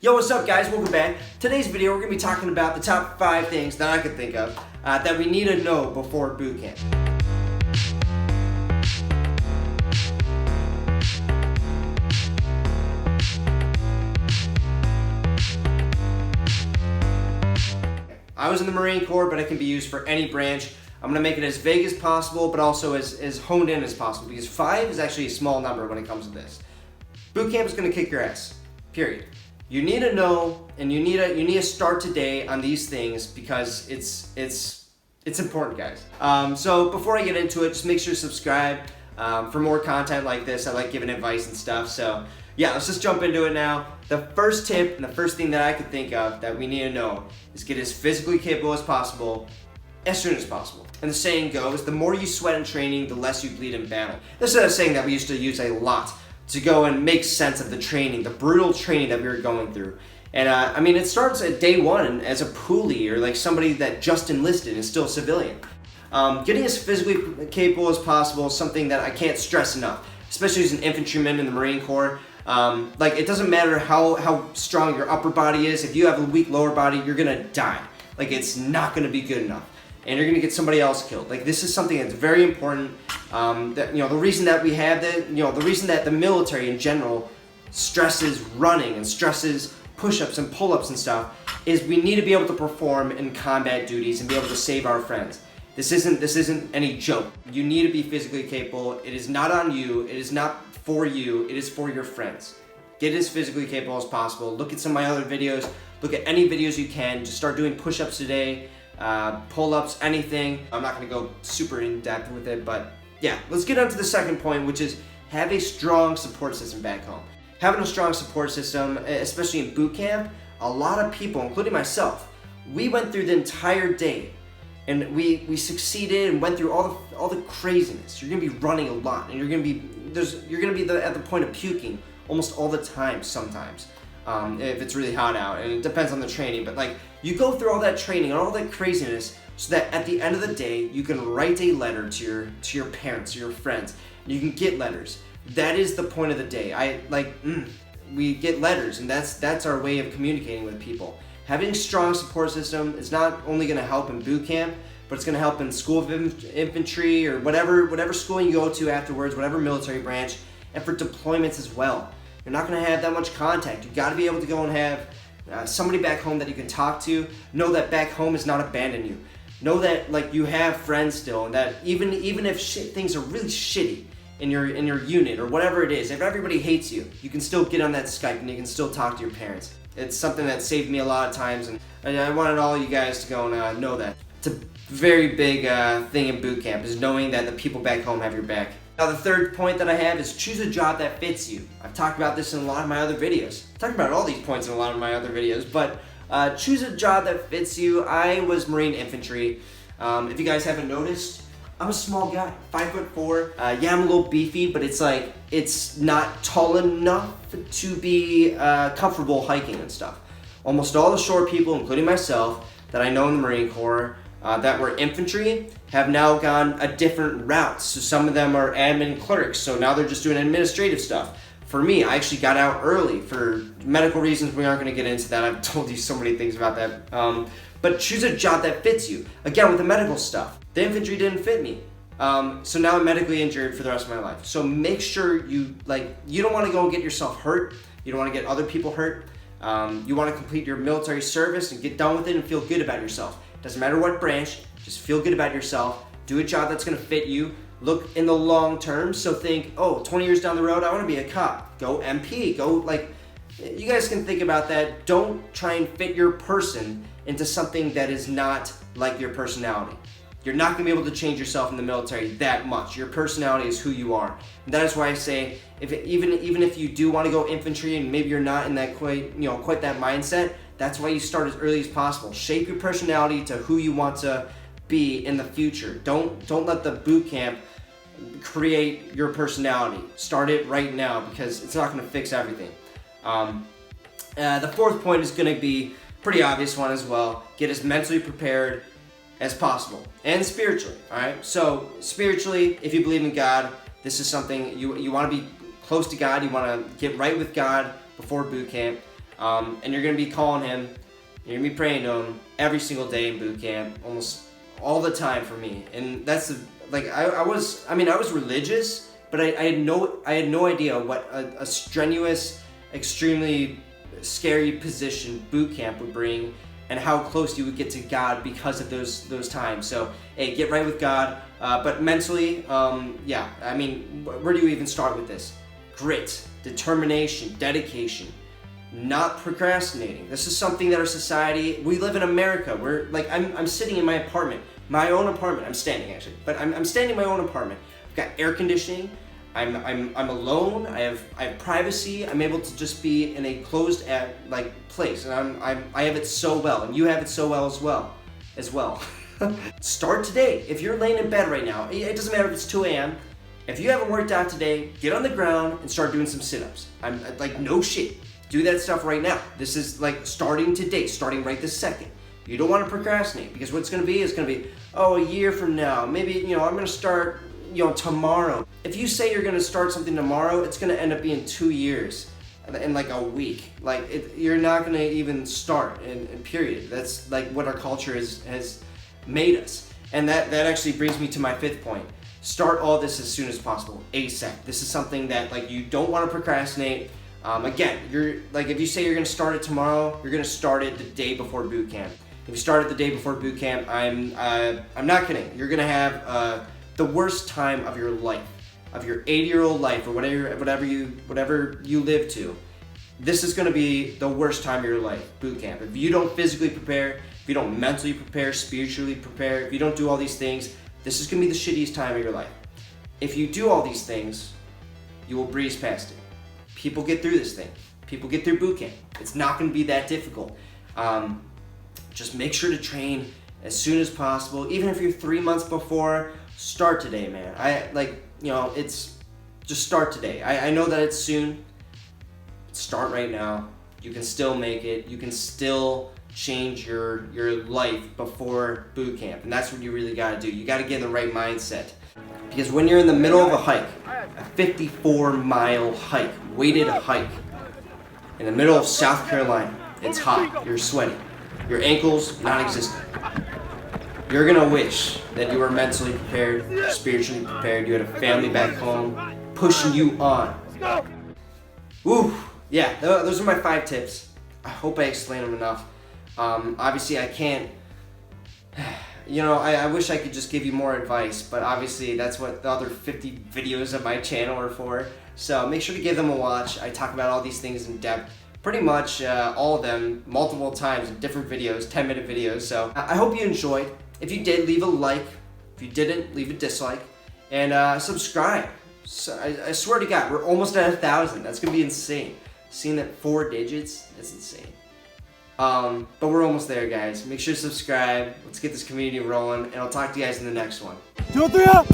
Yo, what's up guys? Welcome back. Today's video we're going to be talking about the top 5 things that I could think of that we need to know before boot camp. I was in the Marine Corps, but it can be used for any branch. I'm going to make it as vague as possible, but also as honed in as possible, because 5 is actually a small number when it comes to this. Boot camp is going to kick your ass, period. You need to know, and you need to start today on these things because it's important, guys. So before I get into it, just make sure to subscribe for more content like this. I like giving advice and stuff. So yeah, let's just jump into it now. The first tip and the first thing that I could think of that we need to know is get as physically capable as possible as soon as possible. And the saying goes, the more you sweat in training, the less you bleed in battle. This is a saying that we used to use a lot to go and make sense of the training, the brutal training that we were going through. And I mean, it starts at day one as a poolee or like somebody that just enlisted and still a civilian. Getting as physically capable as possible is something that I can't stress enough, especially as an infantryman in the Marine Corps. Like, it doesn't matter how strong your upper body is. If you have a weak lower body, you're gonna die. Like, it's not gonna be good enough, and you're gonna get somebody else killed. Like, this is something that's very important. That, the reason that we have the reason that the military in general stresses running and stresses push-ups and pull-ups and stuff is we need to be able to perform in combat duties and be able to save our friends. This isn't any joke. You need to be physically capable. It is not on you. It is not for you. It is for your friends. Get as physically capable as possible. Look at some of my other videos. Look at any videos you can. Just start doing push-ups today, pull-ups, anything. I'm not going to go super in-depth with it, but yeah, let's get on to the second point, which is have a strong support system back home. Having a strong support system, especially in boot camp, a lot of people, including myself, we went through the entire day and we succeeded and went through all the craziness. You're gonna be running a lot, and you're gonna be at the point of puking almost all the time sometimes, if it's really hot out, and it depends on the training. But like, you go through all that training and all that craziness so that at the end of the day you can write a letter to your parents, to your friends. You can get letters. That is the point of the day. We get letters, and that's our way of communicating with people. Having a strong support system is not only going to help in boot camp, but it's going to help in school of infantry or whatever schooling you go to afterwards, whatever military branch, and for deployments as well. You're not going to have that much contact. You got to be able to go and have somebody back home that you can talk to. Know that back home is not abandoned you. Know that like you have friends still, and that even if things are really shitty in your unit or whatever it is, if everybody hates you, you can still get on that Skype and you can still talk to your parents. It's something that saved me a lot of times, and I wanted all you guys to go and know that. It's a very big thing in boot camp, is knowing that the people back home have your back. Now, the third point that I have is choose a job that fits you. I've talked about this in a lot of my other videos. I've talked about all these points in a lot of my other videos, but choose a job that fits you. I was Marine infantry. If you guys haven't noticed, I'm a small guy, 5'4". Yeah, I'm a little beefy, but it's not tall enough to be comfortable hiking and stuff. Almost all the short people, including myself, that I know in the Marine Corps that were infantry have now gone a different route. So some of them are admin clerks, so now they're just doing administrative stuff. For me, I actually got out early for medical reasons. We aren't going to get into that. I've told you so many things about that. But choose a job that fits you. Again, with the medical stuff. The infantry didn't fit me. So now I'm medically injured for the rest of my life. So make sure you don't want to go and get yourself hurt. You don't want to get other people hurt. You want to complete your military service and get done with it and feel good about yourself. Doesn't matter what branch, just feel good about yourself. Do a job that's going to fit you. Look in the long term. So think, 20 years down the road, I want to be a cop. Go MP. You guys can think about that. Don't try and fit your person into something that is not like your personality. You're not going to be able to change yourself in the military that much. Your personality is who you are. And that is why I say, even if you do want to go infantry and maybe you're not in that quite that mindset, that's why you start as early as possible. Shape your personality to who you want to be in the future. Don't let the boot camp create your personality. Start it right now, because it's not going to fix everything. The fourth point is going to be a pretty obvious one as well. Get as mentally prepared as possible, and spiritually. All right. So spiritually, if you believe in God, this is something you want to be close to God. You want to get right with God before boot camp. And you're gonna be calling him, you're gonna be praying to him every single day in boot camp, almost all the time for me. And that's the, like, I was religious, but I had no idea what a strenuous, extremely scary position boot camp would bring, and how close you would get to God because of those times. So, hey, get right with God. But mentally, yeah, I mean, where do you even start with this? Grit, determination, dedication, not procrastinating. This is something that our society, we live in America. We're like, I'm sitting in my apartment, my own apartment. I'm standing actually, but I'm standing in my own apartment. I've got air conditioning. I'm alone. I have privacy. I'm able to just be in a closed place, and I have it so well, and you have it so well as well. Start today. If you're laying in bed right now, it doesn't matter if it's 2 a.m. If you haven't worked out today, get on the ground and start doing some sit-ups. I'm like, no shit. Do that stuff right now. This is like starting today, starting right this second. You don't want to procrastinate, because what's going to be is going to be, oh, a year from now, maybe, I'm going to start, tomorrow. If you say you're going to start something tomorrow, it's going to end up being 2 years in like a week. Like, you're not going to even start in period. That's like what our culture has made us. And that actually brings me to my 5th point. Start all this as soon as possible, ASAP. This is something that, like, you don't want to procrastinate. Again, you're like, if you say you're going to start it tomorrow, you're going to start it the day before boot camp. If you start it the day before boot camp, I'm not kidding. You're going to have the worst time of your life, of your 80-year-old life, or whatever you live to. This is going to be the worst time of your life, boot camp. If you don't physically prepare, if you don't mentally prepare, spiritually prepare, if you don't do all these things, this is going to be the shittiest time of your life. If you do all these things, you will breeze past it. People get through this thing. People get through boot camp. It's not going to be that difficult. Just make sure to train as soon as possible. Even if you're 3 months before, start today, man. It's just start today. I know that it's soon. Start right now. You can still make it. You can still change your life before boot camp, and that's what you really got to do. You got to get in the right mindset, because when you're in the middle of a hike, a 54-mile hike, weighted hike, in the middle of South Carolina, it's hot, you're sweaty, your ankles non-existent. You're gonna wish that you were mentally prepared, spiritually prepared, you had a family back home pushing you on. Woo! Yeah, those are my 5 tips. I hope I explained them enough. Obviously I can't, I wish I could just give you more advice, but obviously that's what the other 50 videos of my channel are for. So make sure to give them a watch. I talk about all these things in depth, pretty much all of them, multiple times in different videos, 10-minute videos. So I hope you enjoyed. If you did, leave a like. If you didn't, leave a dislike. And subscribe. So, I swear to God, we're almost at 1,000. That's gonna be insane. Seeing that 4 digits, that's insane. But we're almost there, guys. Make sure to subscribe. Let's get this community rolling, and I'll talk to you guys in the next one. 2, 3, up!